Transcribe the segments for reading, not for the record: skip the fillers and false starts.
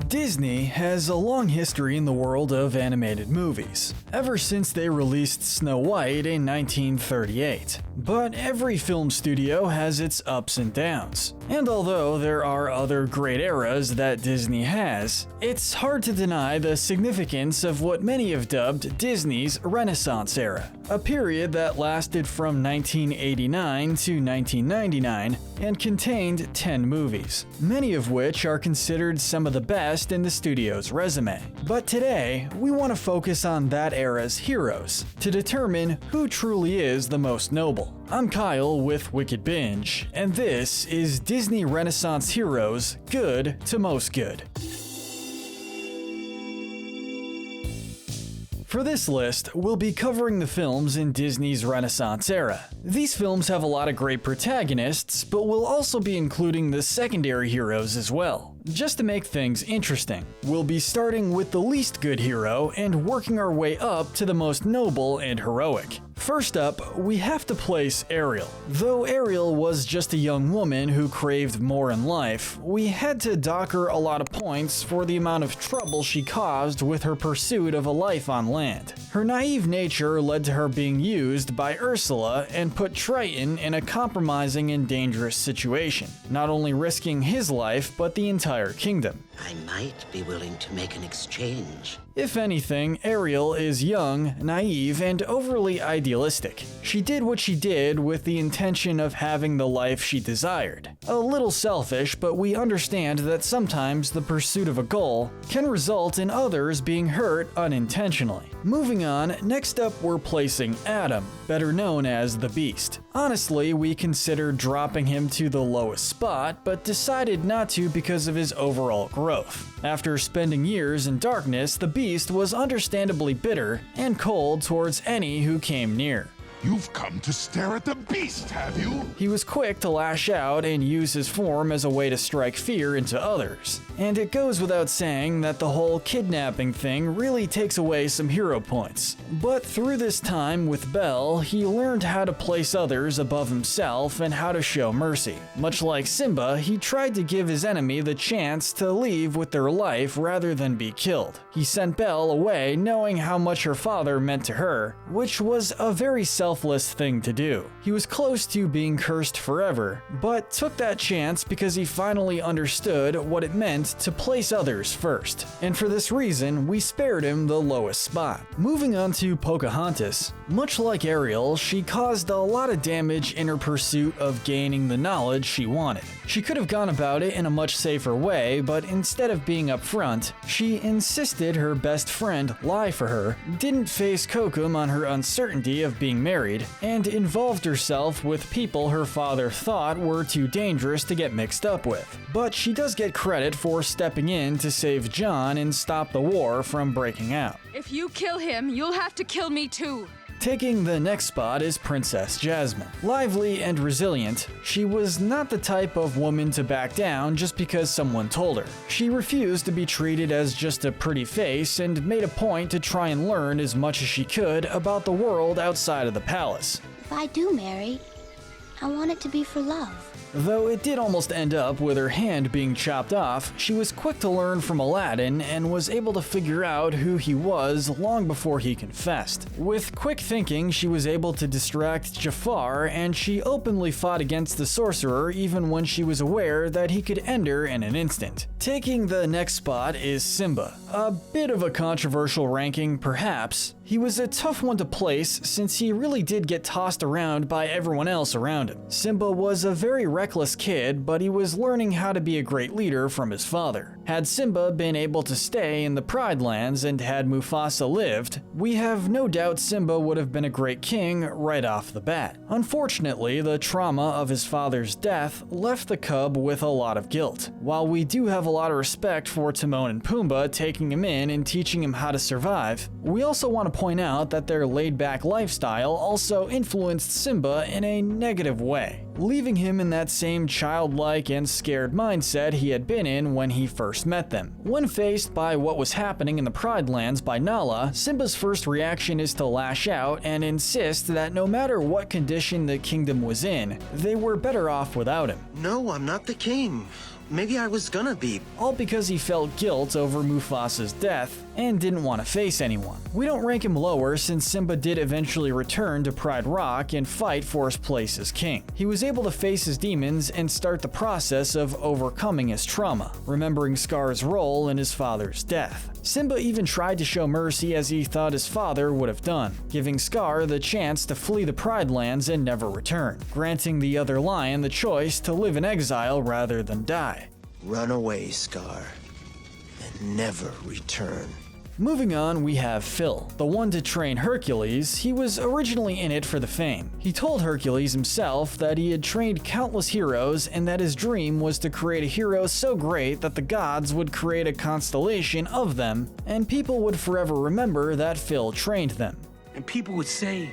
Disney has a long history in the world of animated movies, ever since they released Snow White in 1938. But every film studio has its ups and downs. And although there are other great eras that Disney has, it's hard to deny the significance of what many have dubbed Disney's Renaissance era, a period that lasted from 1989 to 1999 and contained 10 movies, many of which are considered some of the best in the studio's resume. But today, we want to focus on that era's heroes to determine who truly is the most noble. I'm Kyle with Wicked Binge, and this is Disney Renaissance Heroes Good to Most Good. For this list, we'll be covering the films in Disney's Renaissance era. These films have a lot of great protagonists, but we'll also be including the secondary heroes as well. Just to make things interesting, we'll be starting with the least good hero and working our way up to the most noble and heroic. First up, we have to place Ariel. Though Ariel was just a young woman who craved more in life, we had to dock her a lot of points for the amount of trouble she caused with her pursuit of a life on land. Her naive nature led to her being used by Ursula and put Triton in a compromising and dangerous situation, not only risking his life but the entire kingdom. I might be willing to make an exchange. If anything, Ariel is young, naive, and overly idealistic. She did what she did with the intention of having the life she desired. A little selfish, but we understand that sometimes the pursuit of a goal can result in others being hurt unintentionally. Moving on, next up we're placing Adam, better known as the Beast. Honestly, we considered dropping him to the lowest spot, but decided not to because of his overall growth. After spending years in darkness, the Beast was understandably bitter and cold towards any who came near. You've come to stare at the beast, have you? He was quick to lash out and use his form as a way to strike fear into others. And it goes without saying that the whole kidnapping thing really takes away some hero points. But through this time with Belle, he learned how to place others above himself and how to show mercy. Much like Simba, he tried to give his enemy the chance to leave with their life rather than be killed. He sent Belle away knowing how much her father meant to her, which was a very selfless thing to do. He was close to being cursed forever, but took that chance because he finally understood what it meant to place others first. And for this reason, we spared him the lowest spot. Moving on to Pocahontas. Much like Ariel, she caused a lot of damage in her pursuit of gaining the knowledge she wanted. She could have gone about it in a much safer way, but instead of being upfront, she insisted her best friend lie for her, didn't face Kokum on her uncertainty of being married, and involved herself with people her father thought were too dangerous to get mixed up with. But she does get credit for stepping in to save John and stop the war from breaking out. If you kill him, you'll have to kill me too. Taking the next spot is Princess Jasmine. Lively and resilient, she was not the type of woman to back down just because someone told her. She refused to be treated as just a pretty face and made a point to try and learn as much as she could about the world outside of the palace. If I do marry, I want it to be for love. Though it did almost end up with her hand being chopped off, she was quick to learn from Aladdin and was able to figure out who he was long before he confessed. With quick thinking, she was able to distract Jafar, and she openly fought against the sorcerer even when she was aware that he could end her in an instant. Taking the next spot is Simba. A bit of a controversial ranking, perhaps. He was a tough one to place since he really did get tossed around by everyone else around him. Simba was a very reckless kid, but he was learning how to be a great leader from his father. Had Simba been able to stay in the Pride Lands and had Mufasa lived, we have no doubt Simba would have been a great king right off the bat. Unfortunately, the trauma of his father's death left the cub with a lot of guilt. While we do have a lot of respect for Timon and Pumbaa taking him in and teaching him how to survive, we also want to point out that their laid-back lifestyle also influenced Simba in a negative way, leaving him in that same childlike and scared mindset he had been in when he first met them. When faced by what was happening in the Pride Lands by Nala, Simba's first reaction is to lash out and insist that no matter what condition the kingdom was in, they were better off without him. No, I'm not the king. maybe I was gonna be. All because he felt guilt over Mufasa's death and didn't want to face anyone. We don't rank him lower since Simba did eventually return to Pride Rock and fight for his place as king. He was able to face his demons and start the process of overcoming his trauma, remembering Scar's role in his father's death. Simba even tried to show mercy as he thought his father would have done, giving Scar the chance to flee the Pride Lands and never return, granting the other lion the choice to live in exile rather than die. Run away, Scar, and never return. Moving on, we have Phil, the one to train Hercules. He was originally in it for the fame. He told Hercules himself that he had trained countless heroes and that his dream was to create a hero so great that the gods would create a constellation of them, and people would forever remember that Phil trained them. And people would say,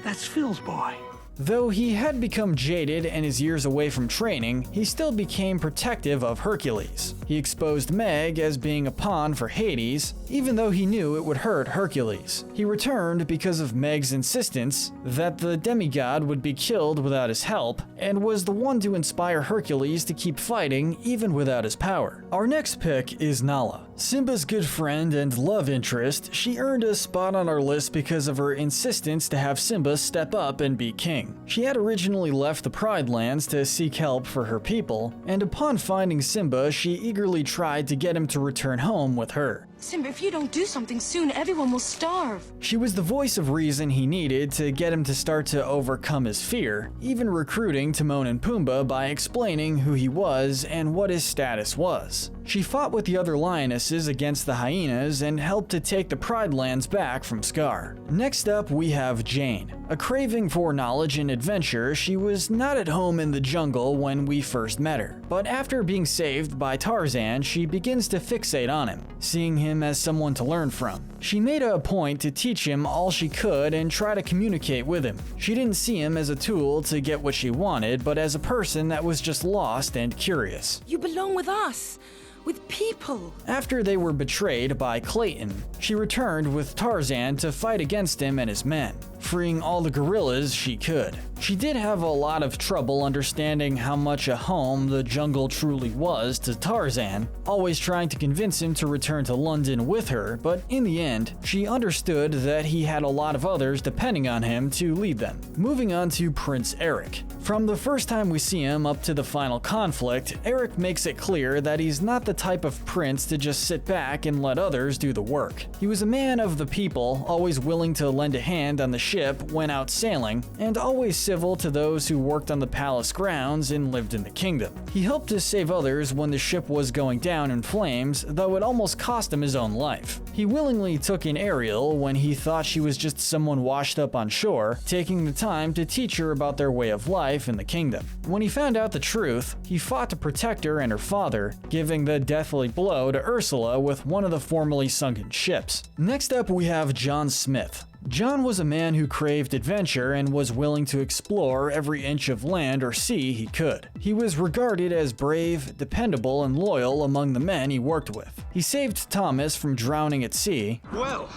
that's Phil's boy. Though he had become jaded and his years away from training, he still became protective of Hercules. He exposed Meg as being a pawn for Hades, even though he knew it would hurt Hercules. He returned because of Meg's insistence that the demigod would be killed without his help, and was the one to inspire Hercules to keep fighting even without his power. Our next pick is Nala. Simba's good friend and love interest, she earned a spot on our list because of her insistence to have Simba step up and be king. She had originally left the Pride Lands to seek help for her people, and upon finding Simba, she eagerly tried to get him to return home with her. Simba, if you don't do something soon, everyone will starve. She was the voice of reason he needed to get him to start to overcome his fear, even recruiting Timon and Pumbaa by explaining who he was and what his status was. She fought with the other lionesses against the hyenas and helped to take the Pride Lands back from Scar. Next up, we have Jane. A craving for knowledge and adventure, she was not at home in the jungle when we first met her. But after being saved by Tarzan, she begins to fixate on him, seeing him as someone to learn from. She made it a point to teach him all she could and try to communicate with him. She didn't see him as a tool to get what she wanted, but as a person that was just lost and curious. You belong with us. With people. After they were betrayed by Clayton, she returned with Tarzan to fight against him and his men, freeing all the gorillas she could. She did have a lot of trouble understanding how much a home the jungle truly was to Tarzan, always trying to convince him to return to London with her, but in the end, she understood that he had a lot of others depending on him to lead them. Moving on to Prince Eric. From the first time we see him up to the final conflict, Eric makes it clear that he's not the type of prince to just sit back and let others do the work. He was a man of the people, always willing to lend a hand on the ship when out sailing, and always civil to those who worked on the palace grounds and lived in the kingdom. He helped to save others when the ship was going down in flames, though it almost cost him his own life. He willingly took in Ariel when he thought she was just someone washed up on shore, taking the time to teach her about their way of life in the kingdom. When he found out the truth, he fought to protect her and her father, giving the deathly blow to Ursula with one of the formerly sunken ships. Next up, we have John Smith. John was a man who craved adventure and was willing to explore every inch of land or sea he could. He was regarded as brave, dependable, and loyal among the men he worked with. He saved Thomas from drowning at sea. Well,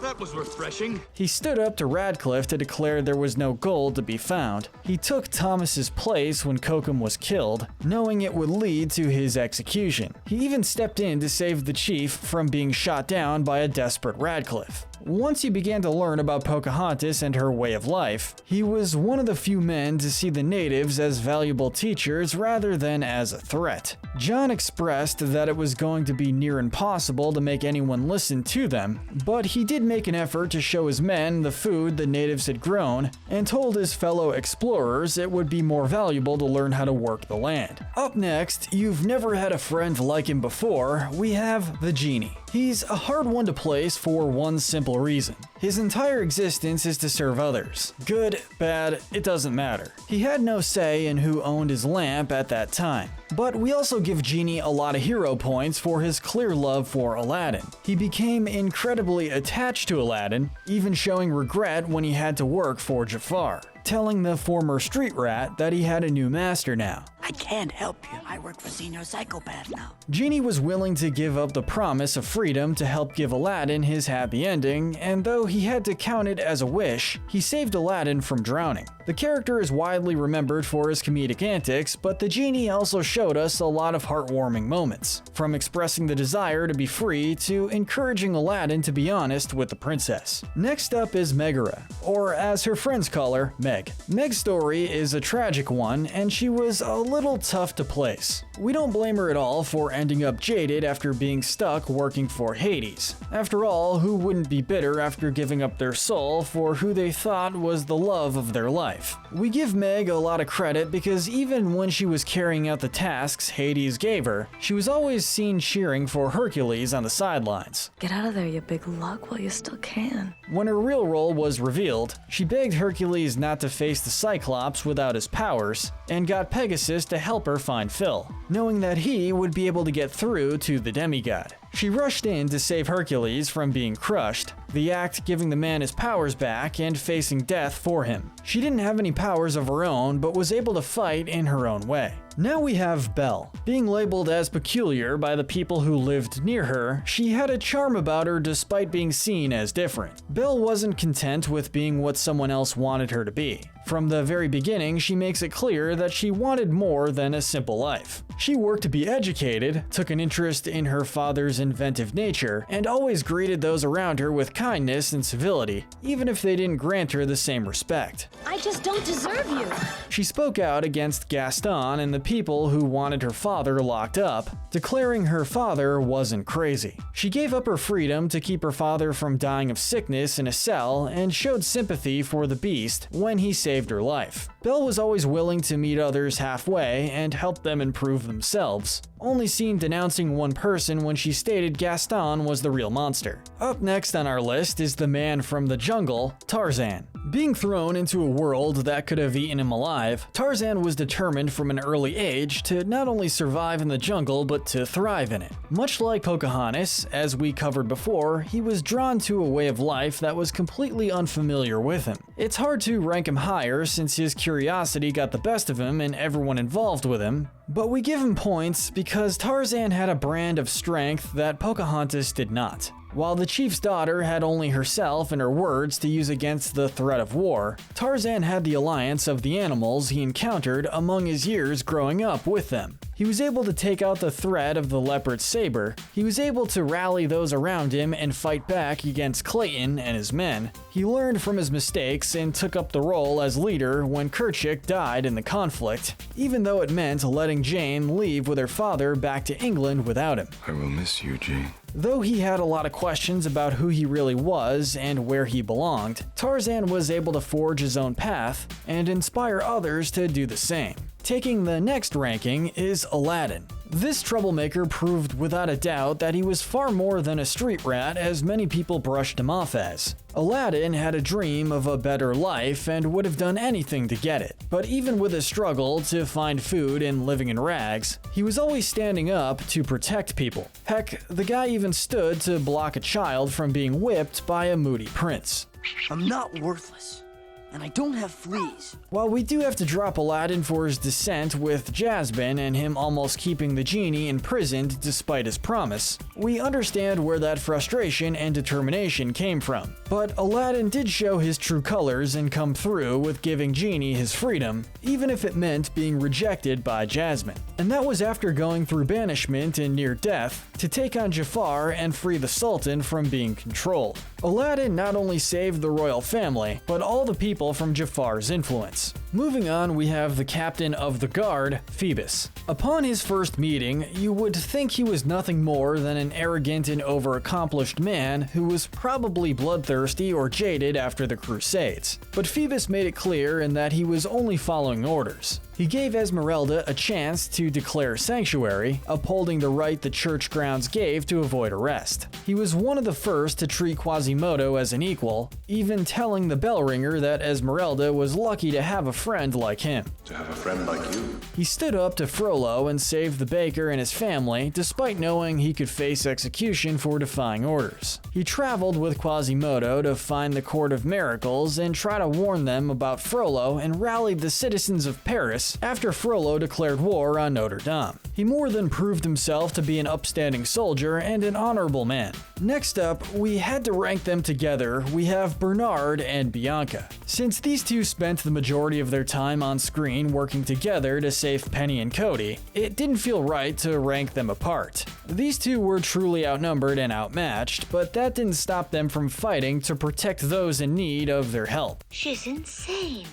that was refreshing. He stood up to Radcliffe to declare there was no gold to be found. He took Thomas's place when Kokum was killed, knowing it would lead to his execution. He even stepped in to save the chief from being shot down by a desperate Radcliffe. Once he began to learn about Pocahontas and her way of life, he was one of the few men to see the natives as valuable teachers rather than as a threat. John expressed that it was going to be near impossible to make anyone listen to them, but he did make an effort to show his men the food the natives had grown, and told his fellow explorers it would be more valuable to learn how to work the land. Up next, you've never had a friend like him before, we have the Genie. He's a hard one to place for one simple reason. His entire existence is to serve others. Good, bad, it doesn't matter. He had no say in who owned his lamp at that time. But we also give Genie a lot of hero points for his clear love for Aladdin. He became incredibly attached to Aladdin, even showing regret when he had to work for Jafar, telling the former street rat that he had a new master now. I can't help you. I work for Senior Psychopath now. Genie was willing to give up the promise of freedom to help give Aladdin his happy ending, and though he had to count it as a wish, he saved Aladdin from drowning. The character is widely remembered for his comedic antics, but the Genie also showed us a lot of heartwarming moments, from expressing the desire to be free to encouraging Aladdin to be honest with the princess. Next up is Megara, or as her friends call her, Meg. Meg's story is a tragic one, and she was a little tough to place. We don't blame her at all for ending up jaded after being stuck working for Hades. After all, who wouldn't be bitter after giving up their soul for who they thought was the love of their life? We give Meg a lot of credit because even when she was carrying out the tasks Hades gave her, she was always seen cheering for Hercules on the sidelines. Get out of there, you big lug, while you still can. When her real role was revealed, she begged Hercules not to face the Cyclops without his powers, and got Pegasus to help her find Phil, knowing that he would be able to get through to the demigod. She rushed in to save Hercules from being crushed, the act giving the man his powers back and facing death for him. She didn't have any powers of her own, but was able to fight in her own way. Now we have Belle. Being labeled as peculiar by the people who lived near her, she had a charm about her despite being seen as different. Belle wasn't content with being what someone else wanted her to be. From the very beginning, she makes it clear that she wanted more than a simple life. She worked to be educated, took an interest in her father's inventive nature, and always greeted those around her with kindness and civility, even if they didn't grant her the same respect. I just don't deserve you. She spoke out against Gaston and the people who wanted her father locked up, declaring her father wasn't crazy. She gave up her freedom to keep her father from dying of sickness in a cell and showed sympathy for the beast when he saved her life. Belle was always willing to meet others halfway and help them improve themselves, only seen denouncing one person when she stated Gaston was the real monster. Up next on our list is the man from the jungle, Tarzan. Being thrown into a world that could have eaten him alive, Tarzan was determined from an early age to not only survive in the jungle but to thrive in it. Much like Pocahontas, as we covered before, he was drawn to a way of life that was completely unfamiliar with him. It's hard to rank him higher since his curiosity got the best of him and everyone involved with him, but we give him points because Tarzan had a brand of strength that Pocahontas did not. While the chief's daughter had only herself and her words to use against the threat of war, Tarzan had the alliance of the animals he encountered among his years growing up with them. He was able to take out the threat of the leopard's saber, he was able to rally those around him and fight back against Clayton and his men. He learned from his mistakes and took up the role as leader when Kerchak died in the conflict, even though it meant letting Jane leave with her father back to England without him. I will miss you, Jane. Though he had a lot of questions about who he really was and where he belonged, Tarzan was able to forge his own path and inspire others to do the same. Taking the next ranking is Aladdin. This troublemaker proved without a doubt that he was far more than a street rat as many people brushed him off as. Aladdin had a dream of a better life and would have done anything to get it. But even with his struggle to find food and living in rags, he was always standing up to protect people. Heck, the guy even stood to block a child from being whipped by a moody prince. I'm not worthless, and I don't have fleas. While we do have to drop Aladdin for his descent with Jasmine and him almost keeping the genie imprisoned despite his promise, we understand where that frustration and determination came from. But Aladdin did show his true colors and come through with giving Genie his freedom, even if it meant being rejected by Jasmine. And that was after going through banishment and near death to take on Jafar and free the Sultan from being controlled. Aladdin not only saved the royal family, but all the people from Jafar's influence. Moving on, we have the captain of the guard, Phoebus. Upon his first meeting, you would think he was nothing more than an arrogant and overaccomplished man who was probably bloodthirsty or jaded after the Crusades. But Phoebus made it clear in that he was only following orders. He gave Esmeralda a chance to declare sanctuary, upholding the right the church grounds gave to avoid arrest. He was one of the first to treat Quasimodo as an equal, even telling the bell ringer that Esmeralda was lucky to have a friend like him. To have a friend like you. He stood up to Frollo and saved the baker and his family, despite knowing he could face execution for defying orders. He traveled with Quasimodo to find the Court of Miracles and try to warn them about Frollo and rallied the citizens of Paris Phoebus after Frollo declared war on Notre Dame. He more than proved himself to be an upstanding soldier and an honorable man. Next up, we had to rank them together. We have Bernard and Bianca. Since these two spent the majority of their time on screen working together to save Penny and Cody, it didn't feel right to rank them apart. These two were truly outnumbered and outmatched, but that didn't stop them from fighting to protect those in need of their help. She's insane.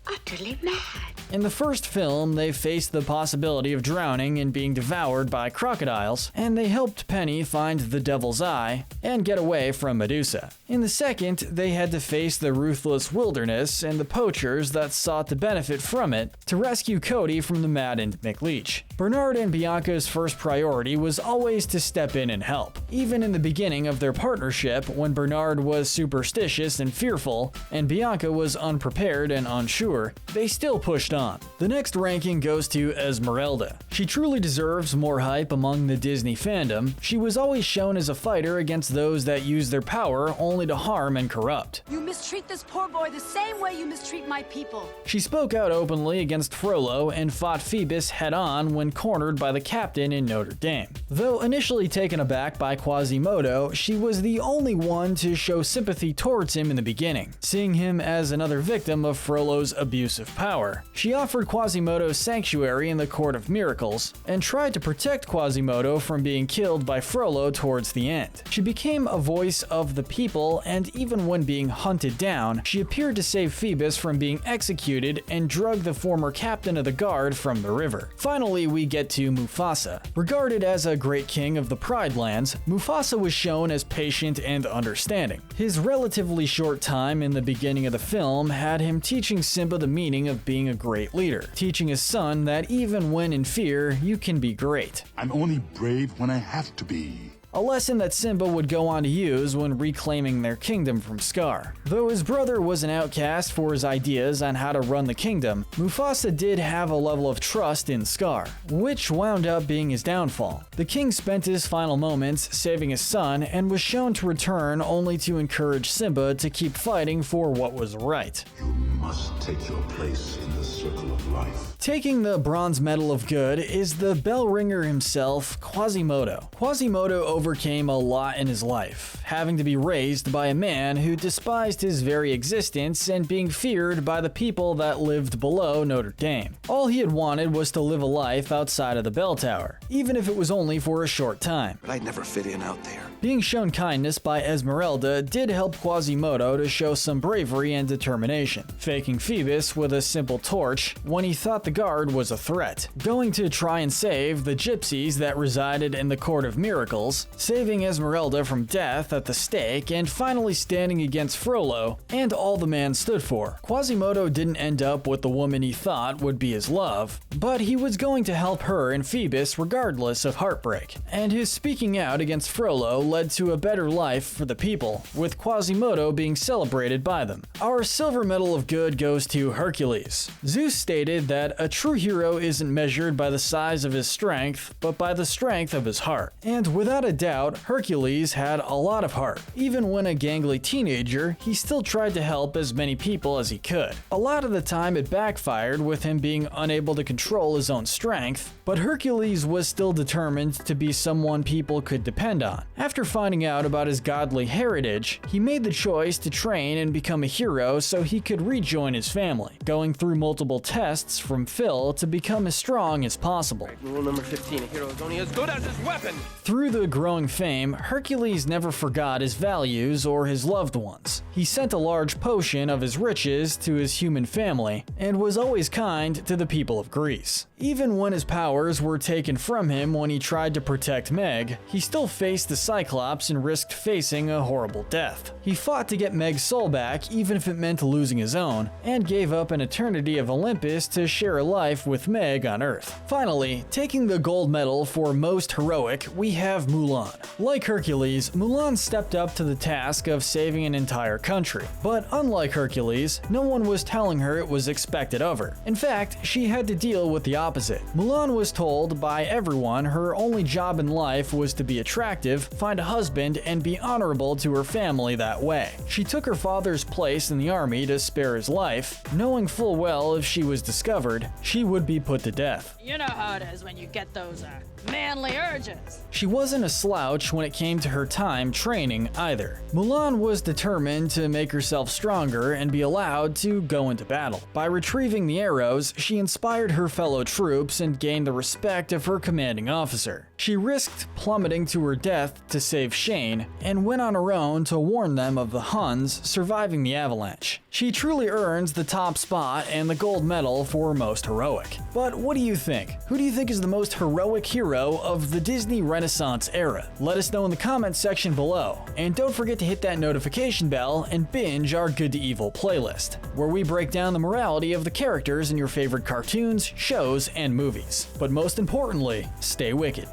Utterly mad. In the first film, they faced the possibility of drowning and being devoured by crocodiles, and they helped Penny find the Devil's Eye and get away from Medusa. In the second, they had to face the ruthless wilderness and the poachers that sought to benefit from it to rescue Cody from the maddened McLeach. Bernard and Bianca's first priority was always to step in and help. Even in the beginning of their partnership, when Bernard was superstitious and fearful, and Bianca was unprepared and unsure, they still pushed on. The next ranking goes to Esmeralda. She truly deserves more hype among the Disney fandom. She was always shown as a fighter against those that use their power only to harm and corrupt. You mistreat this poor boy the same way you mistreat my people. She spoke out openly against Frollo and fought Phoebus head-on when cornered by the captain in Notre Dame. Though initially taken aback by Quasimodo, she was the only one to show sympathy towards him in the beginning, seeing him as another victim of Frollo's abusive power. She offered Quasimodo sanctuary in the Court of Miracles, and tried to protect Quasimodo from being killed by Frollo towards the end. She became a voice of the people, and even when being hunted down, she appeared to save Phoebus from being executed and drug the former captain of the guard from the river. Finally, we get to Mufasa. Regarded as a great king of the Pride Lands, Mufasa was shown as patient and understanding. His relatively short time in the beginning of the film had him teaching Simba the meaning of being a great leader, teaching his son that even when in fear, you can be great. I'm only brave when I have to be. A lesson that Simba would go on to use when reclaiming their kingdom from Scar. Though his brother was an outcast for his ideas on how to run the kingdom, Mufasa did have a level of trust in Scar, which wound up being his downfall. The king spent his final moments saving his son and was shown to return only to encourage Simba to keep fighting for what was right. You must take your place in the circle of life. Taking the bronze medal of good is the bell ringer himself, Quasimodo. Quasimodo overcame a lot in his life, having to be raised by a man who despised his very existence and being feared by the people that lived below Notre Dame. All he had wanted was to live a life outside of the bell tower, even if it was only for a short time. But I'd never fit in out there. Being shown kindness by Esmeralda did help Quasimodo to show some bravery and determination, faking Phoebus with a simple torch when he thought the guard was a threat, going to try and save the gypsies that resided in the Court of Miracles, saving Esmeralda from death at the stake, and finally standing against Frollo and all the man stood for. Quasimodo didn't end up with the woman he thought would be his love, but he was going to help her and Phoebus regardless of heartbreak, and his speaking out against Frollo led to a better life for the people, with Quasimodo being celebrated by them. Our silver medal of good goes to Hercules. Zeus stated that a true hero isn't measured by the size of his strength, but by the strength of his heart. And without a doubt, Hercules had a lot of heart. Even when a gangly teenager, he still tried to help as many people as he could. A lot of the time it backfired with him being unable to control his own strength, but Hercules was still determined to be someone people could depend on. After finding out about his godly heritage, he made the choice to train and become a hero so he could rejoin his family, going through multiple tests from Phil to become as strong as possible. Rule number 15, a hero is only as good as his weapon. Through the growing fame, Hercules never forgot his values or his loved ones. He sent a large portion of his riches to his human family, and was always kind to the people of Greece. Even when his powers were taken from him when he tried to protect Meg, he still faced the Cyclops and risked facing a horrible death. He fought to get Meg's soul back even if it meant losing his own, and gave up an eternity of Olympus to share a life with Meg on Earth. Finally, taking the gold medal for most heroic, we have Mulan. Like Hercules, Mulan's stepped up to the task of saving an entire country. But unlike Hercules, no one was telling her it was expected of her. In fact, she had to deal with the opposite. Mulan was told by everyone her only job in life was to be attractive, find a husband, and be honorable to her family that way. She took her father's place in the army to spare his life, knowing full well if she was discovered, she would be put to death. You know how it is when you get those manly urges. She wasn't a slouch when it came to her time training either. Mulan was determined to make herself stronger and be allowed to go into battle. By retrieving the arrows, she inspired her fellow troops and gained the respect of her commanding officer. She risked plummeting to her death to save Shane, and went on her own to warn them of the Huns, surviving the avalanche. She truly earns the top spot and the gold medal for most heroic. But what do you think? Who do you think is the most heroic hero of the Disney Renaissance era? Let us know in the comments section below. And don't forget to hit that notification bell and binge our Good to Evil playlist, where we break down the morality of the characters in your favorite cartoons, shows, and movies. But most importantly, stay wicked.